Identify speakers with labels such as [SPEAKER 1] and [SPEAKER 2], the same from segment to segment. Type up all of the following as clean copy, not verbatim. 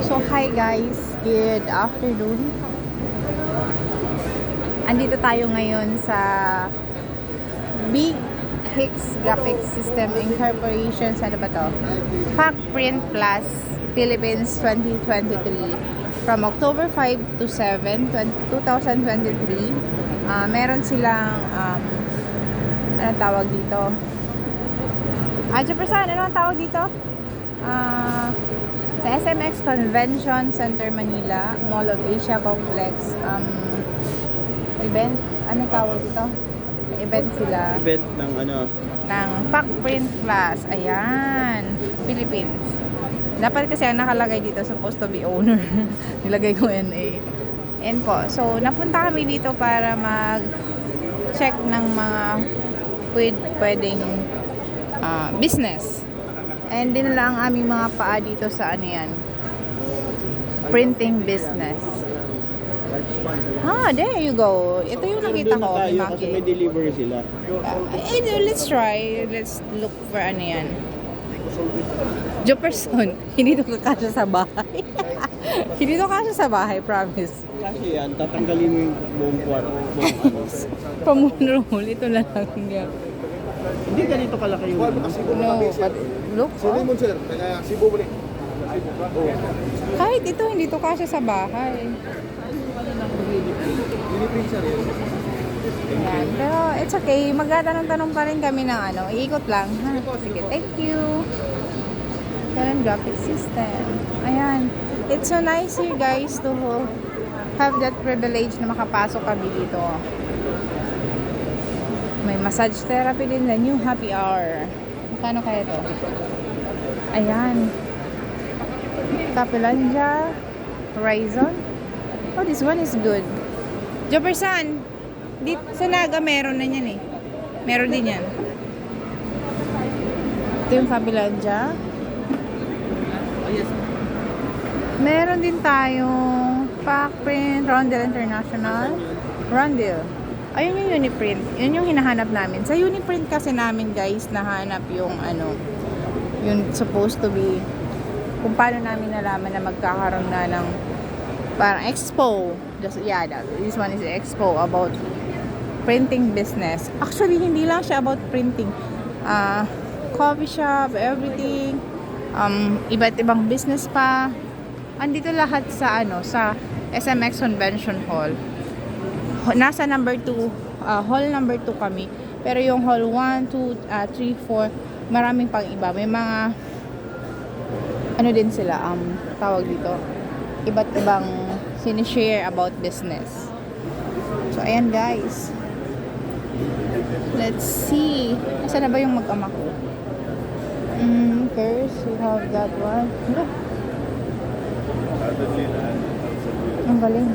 [SPEAKER 1] So, hi guys. Good afternoon. Andito tayo ngayon sa Big Hicks Graphics System Incorporation. Ano ba to? Pack Print Plus Philippines 2023. From October 5 to 7, 2023. Meron silang anong tawag dito? Jefferson, ano ang tawag dito? Sa SMX Convention Center Manila, Mall of Asia Complex, event, ano tawag dito? Event sila.
[SPEAKER 2] Event ng ano?
[SPEAKER 1] Ng Pack Print Plus. Ayan. Philippines. Dapat kasi ang nakalagay dito, supposed to be owner. Nilagay ko NA. And po. So, napunta kami dito para mag-check ng mga pwedeng business. And dinala ang aming mga paa dito sa ano yan, printing business. There you go. Ito yung nakita ko.
[SPEAKER 2] Kasi may delivery sila.
[SPEAKER 1] Let's try. Let's look for ano yan. Jefferson, hindi to kakasya sa bahay. Hindi to kakasya sa bahay, promise.
[SPEAKER 2] Kasi yan, tatanggalin mo yung buong kwarto.
[SPEAKER 1] Pamunroll, ito lang yan.
[SPEAKER 2] Hindi ganito kalaki yung
[SPEAKER 1] No, but look, kahit ito, hindi to kasya sa bahay. Ayan. Pero it's okay. Magtatanong-tanong pa rin kami ng ano. Iikot lang. Ha? Sige, thank you. Karen Graphic System. Ayan. It's so nice here guys to have that privilege na makapasok kami dito. May massage therapy din na new happy hour. Magkano kaya to? Ayan. Capilanja. Horizon. Oh, this one is good. Jefferson. Sa Naga meron na yan eh. Meron din yan. Ito yung Capilanja. Meron din tayong Pack Print, Rondel International. Rondel. Ayun yung Uniprint. Yun yung hinahanap namin. Sa Uniprint kasi namin guys, nahanap yung ano, yung supposed to be, kung paano namin nalaman na magkakaroon na ng parang expo. This one is expo about printing business. Actually, hindi lang siya about printing. Coffee shop, everything. Iba't ibang business pa. Andito lahat sa ano, sa SMX Convention Hall. Nasa number 2, hall number 2 kami. Pero yung hall 1, 2, 3, 4, maraming pang iba. May mga, ano din sila, tawag dito, iba't ibang sinishare about business. So, ayan guys. Let's see. Nasaan na ba yung mag-ama ko? First, we have that one. Ang galing.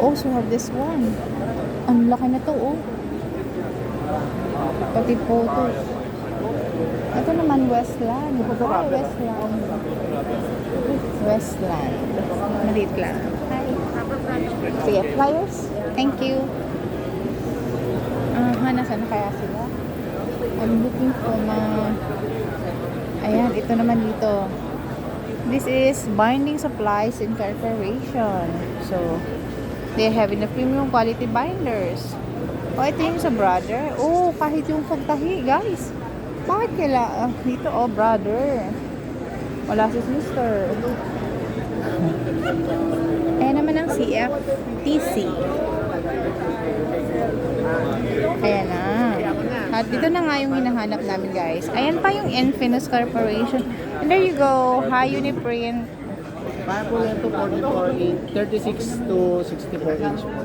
[SPEAKER 1] Also have this one. Ang laki na to, oh. Pati photos. Ito naman Westland. Westland. Westland. Maliit lang. Hi. Sige, flyers. Thank you. Nasaan kaya sila? I'm looking for ayan, ito naman dito. This is Binding Supplies Incorporation. So, they're having the premium quality binders. Ito yung sa brother. Kahit yung pagtahi, guys. Bakit kailangan? Dito, brother. Wala si sister. Ayan naman ang CFTC. Ayan na. At dito na nga yung hinahanap namin, guys. Ayan pa yung Infinus Corporation. And there you go. Hi, Uniprint.
[SPEAKER 2] Kaya po yan to 44 inch, 36 to 64 inch po.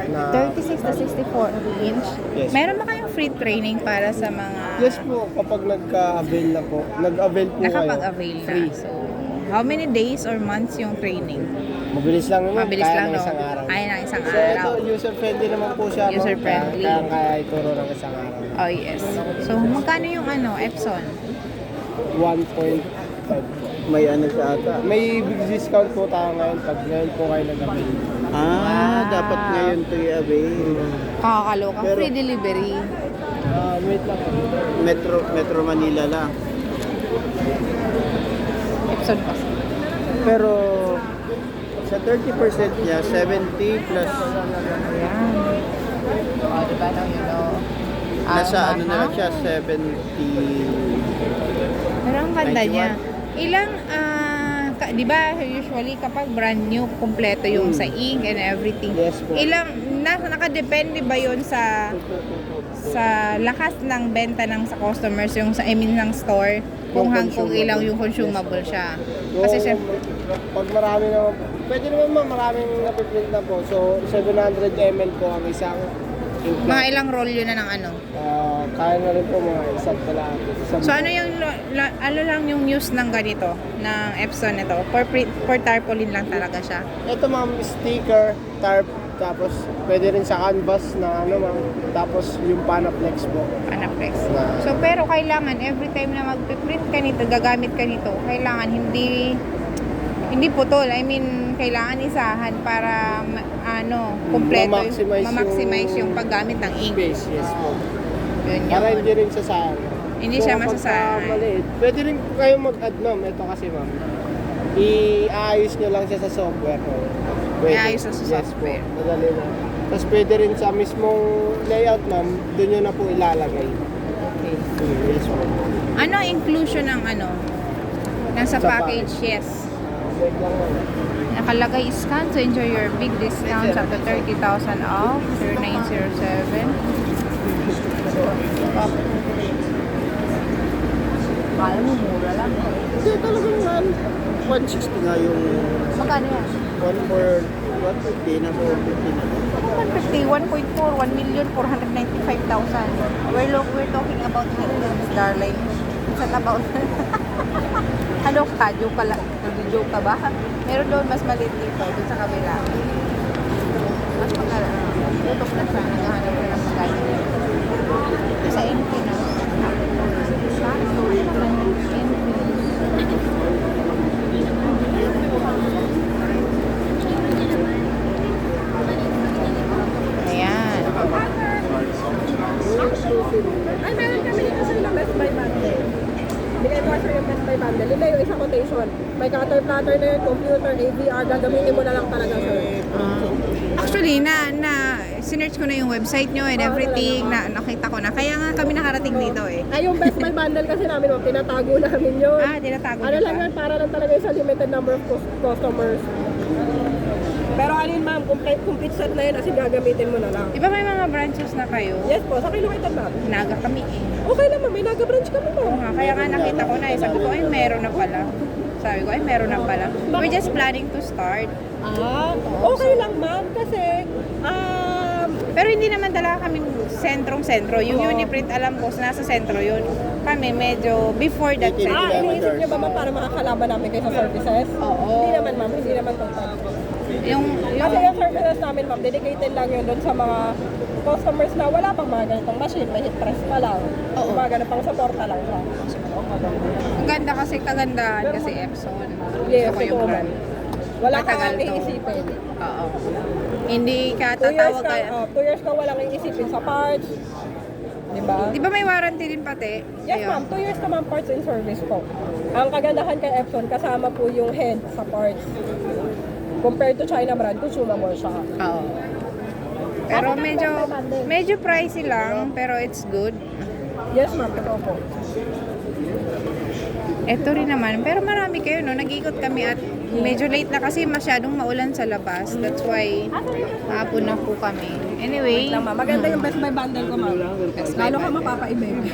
[SPEAKER 1] 36 to 64 inch.
[SPEAKER 2] Yes.
[SPEAKER 1] Meron ba kayong free training para sa mga...
[SPEAKER 2] Yes po, kapag nagka-avail na po. Nag-avail po
[SPEAKER 1] nakapag-avail na.
[SPEAKER 2] Free.
[SPEAKER 1] So, how many days or months yung training?
[SPEAKER 2] Mabilis lang naman.
[SPEAKER 1] Mabilis
[SPEAKER 2] kaya
[SPEAKER 1] lang,
[SPEAKER 2] ng
[SPEAKER 1] no?
[SPEAKER 2] isang araw.
[SPEAKER 1] Kaya ng isang
[SPEAKER 2] So,
[SPEAKER 1] araw.
[SPEAKER 2] ito, user-friendly naman po siya.
[SPEAKER 1] User-friendly.
[SPEAKER 2] Kaya ituro ng isang araw.
[SPEAKER 1] Oh, yes. So, magkano yung Epson?
[SPEAKER 2] 1.5. May ano siya ata. May big discount po tayo ngayon pag ngayon po kayo nag-avail. Dapat ngayon to i-avail.
[SPEAKER 1] Kakakaloka.
[SPEAKER 2] Pero-
[SPEAKER 1] Free delivery.
[SPEAKER 2] Wait lang. Metro Manila lang.
[SPEAKER 1] Epson kasi.
[SPEAKER 2] Pero sa 30% niya, 70 plus
[SPEAKER 1] Ayan. O, diba no, you know?
[SPEAKER 2] nasa ano na lang
[SPEAKER 1] mahal.
[SPEAKER 2] siya, 70.
[SPEAKER 1] Pero ang ganda
[SPEAKER 2] 91.
[SPEAKER 1] niya. Ilang, di ba, usually kapag brand new, kompleto yung sa ink and everything.
[SPEAKER 2] Yes po.
[SPEAKER 1] Ilang, nakadepende ba yun sa lakas ng benta ng sa customers, yung sa, I mean, ng store, kung kung ilang yung consumable siya. Kasi syempre,
[SPEAKER 2] Pag marami naman, pwede naman maraming napiprint na po. So, 700 ml po ang isang ink.
[SPEAKER 1] mga ilang roll yun na ng ano.
[SPEAKER 2] Kaya na rin po mga isang kalahati.
[SPEAKER 1] So ano yung ano lang yung use ng ganito, ng Epson nito? For tarpaulin lang talaga siya.
[SPEAKER 2] Ito ma'am, sticker, tarp, tapos pwede rin sa canvas na ano ma'am, tapos yung Panaflex po.
[SPEAKER 1] Panaflex. So pero kailangan every time na magpiprint ka nito, gagamit ka nito, kailangan hindi putol. I mean, kailangan isahan para kumpleto, ma-maximize yung paggamit ng ink.
[SPEAKER 2] Space, yes po.
[SPEAKER 1] Yun
[SPEAKER 2] Para
[SPEAKER 1] yun.
[SPEAKER 2] hindi rin sasayang.
[SPEAKER 1] Hindi siya masasayan.
[SPEAKER 2] Pagka maliit, pwede rin kayong mag-add ma'am. Ito kasi ma'am, i-aayos nyo lang siya sa software. Pwede.
[SPEAKER 1] I-aayos sa software.
[SPEAKER 2] Yes po, madali na. Tapos pwede rin sa mismong layout ma'am, doon nyo na po ilalagay.
[SPEAKER 1] Okay.
[SPEAKER 2] Yes po.
[SPEAKER 1] Ano ang inclusion ng nasa
[SPEAKER 2] Sa
[SPEAKER 1] package? Yes.
[SPEAKER 2] Wait lang ma'am.
[SPEAKER 1] Nakalagay scan to enjoy your big discounts up to 30,000 off 0907. Kala mo mura lang.
[SPEAKER 2] Kasi talagang 160 nga yung
[SPEAKER 1] Magkano yan?
[SPEAKER 2] 150 na 450 na.
[SPEAKER 1] 150, 1.4, 1,495,000. We're talking about millions, darling. It's not about... ano ka? Joke ka lang? Nag-joke ka ba? Meron doon mas maliit dito, doon sa kabila. Mas magkala. Tutok na siya, naghahanap ko ng pagkain. Sa NP na. Ayan.
[SPEAKER 3] Ay, meron kami dito sir na Best Buy bundle. Bigay mo sir yung Best Buy bundle. Yun na yung isang quotation. May cutter platter na yun, computer, AVR, gagamitin mo na lang talaga sir.
[SPEAKER 1] Actually, sinearch ko na yung website nyo and everything, nakita ko na. Kaya nga kami nakarating dito eh.
[SPEAKER 3] Ay, yung Best Buy bundle kasi namin, ma'am, tinatago namin yun.
[SPEAKER 1] Tinatago
[SPEAKER 3] Ano
[SPEAKER 1] nyo
[SPEAKER 3] lang
[SPEAKER 1] ba?
[SPEAKER 3] yan, para lang talaga yung sa limited number of customers. Pero ano yun ma'am, complete set na yun kasi gagamitin mo na lang.
[SPEAKER 1] Di ba may mga branches na kayo?
[SPEAKER 3] Yes po, sa kilometer ma'am.
[SPEAKER 1] Naga kami eh.
[SPEAKER 3] Okay lang ma'am, may naga-branch kami
[SPEAKER 1] Oo
[SPEAKER 3] ma'am.
[SPEAKER 1] nga, kaya nga nakita ko na eh. Sabi ko, ay meron na pala. Sabi ko, ay meron na pala. We're just planning to start.
[SPEAKER 3] Okay lang ma'am, kasi
[SPEAKER 1] Pero hindi naman talaga kaming sentrong-sentro. Yung Uniprint, alam ko, nasa sentro yun. Kami medyo before that
[SPEAKER 2] Eighteen
[SPEAKER 1] sentro.
[SPEAKER 3] iniisip niyo ba ma'am para makakalaban namin kayo sa services?
[SPEAKER 1] Oo.
[SPEAKER 3] Hindi naman ma'am, hindi naman total. Kasi yung services namin ma'am, dedicated lang yun doon sa mga customers na wala pang mga ganitong machine, may heat press pa lang.
[SPEAKER 1] Oo.
[SPEAKER 3] Mga ganitong pang suporta lang siya.
[SPEAKER 1] Ang ganda kasi, kagandahan kasi Epson.
[SPEAKER 3] Yes,
[SPEAKER 1] Gusto ko yung
[SPEAKER 3] totoo
[SPEAKER 1] brand.
[SPEAKER 3] ma'am. Wala kang
[SPEAKER 1] Matagal to.
[SPEAKER 3] iisipin.
[SPEAKER 1] Oo. Hindi ka
[SPEAKER 3] 2 years
[SPEAKER 1] tatawag
[SPEAKER 3] ka,
[SPEAKER 1] ka.
[SPEAKER 3] 2 years ka walang iisipin sa parts. Diba?
[SPEAKER 1] Di ba may warranty din pati?
[SPEAKER 3] Yes
[SPEAKER 1] Ayun.
[SPEAKER 3] ma'am, 2 years naman parts and service po. Ang kagandahan kay Epson, kasama po yung head sa parts. Compared to China brand, consumable siya.
[SPEAKER 1] Oo. Pero medyo pricey lang, pero it's good.
[SPEAKER 3] Yes ma'am, totoo po.
[SPEAKER 1] Ito rin naman, pero marami kayo, no? Nag-ikot kami at medyo late na kasi masyadong maulan sa labas. That's why, hapon na po kami. Anyway,
[SPEAKER 3] Lang ma'am, maganda yung Best Buy bundle ko ma'am. Lalo ka mapapaibig.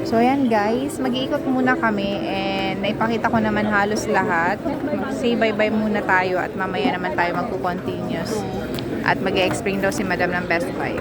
[SPEAKER 1] so yan guys, mag-iikot muna kami and naipakita ko naman halos lahat. Say bye-bye muna tayo at mamaya naman tayo magko-continuous. At mag-explain daw si Madam ng Best Buy.